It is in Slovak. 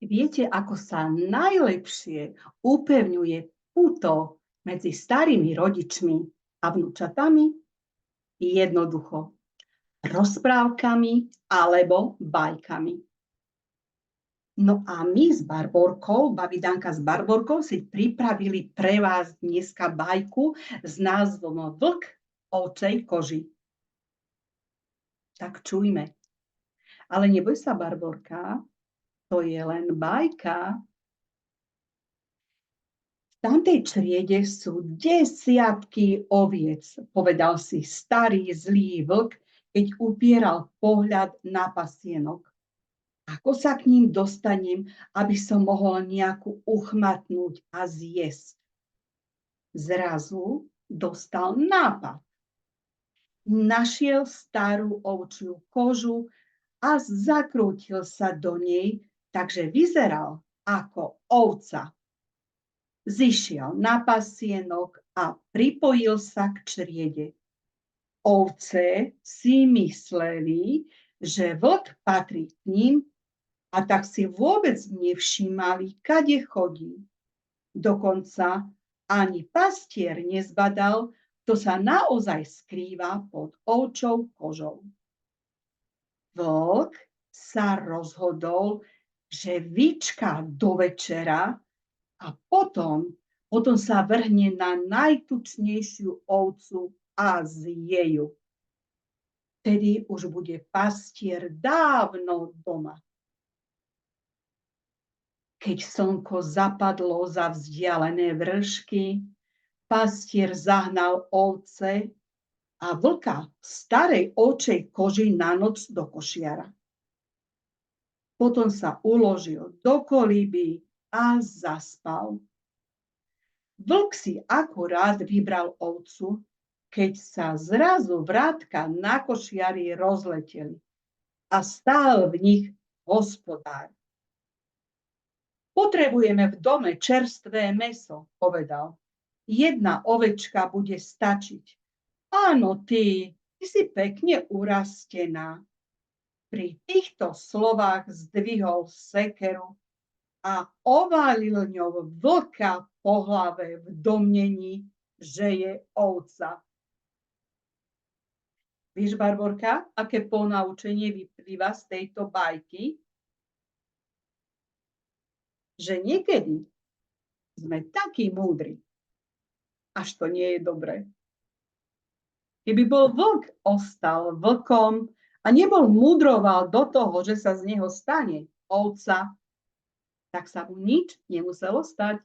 Viete, ako sa najlepšie upevňuje puto medzi starými rodičmi a vnúčatami? Jednoducho, rozprávkami alebo bajkami. No a my s Barborkou, babi Danka s Barborkou si pripravili pre vás dneska bajku s názvom Vlk ovčej koži. Tak čujme. Ale neboj sa, Barborka, to je len bajka. V tamtej čriede sú desiatky oviec, povedal si starý zlý vlk, keď upieral pohľad na pasienok. Ako sa k ním dostanem, aby som mohol nejakú uchmatnúť a zjesť? Zrazu dostal nápad. Našiel starú ovčiu kožu a zakrútil sa do nej, takže vyzeral ako ovca. Zišiel na pasienok a pripojil sa k čriede. Ovce si mysleli, že vlk patrí k ním, a tak si vôbec nevšímali, kade chodí. Dokonca ani pastier nezbadal, kto sa naozaj skrýva pod ovčou kožou. Vlk sa rozhodol, že vyčká do večera a potom sa vrhne na najtučnejšiu ovcu a zje ju. Vtedy už bude pastier dávno doma. Keď slnko zapadlo za vzdialené vršky, pastier zahnal ovce a vlka v starej ovčej koži na noc do košiara. Potom sa uložil do kolíby a zaspal. Vlk si akurát vybral ovcu, keď sa zrazu vrátka na košiari rozleteli a stál v nich hospodár. Potrebujeme v dome čerstvé mäso, povedal. Jedna ovečka bude stačiť. Áno, ty si pekne urastená. Pri týchto slovách zdvihol sekeru a ovalil ňou vlka po hlave v domnení, že je ovca. Víš, Barborka, aké ponaučenie vyplýva z tejto bajky? Že niekedy sme takí múdri, až to nie je dobré. Keby bol vlk ostal vlkom a nebol múdroval do toho, že sa z neho stane ovca, tak sa mu nič nemuselo stať.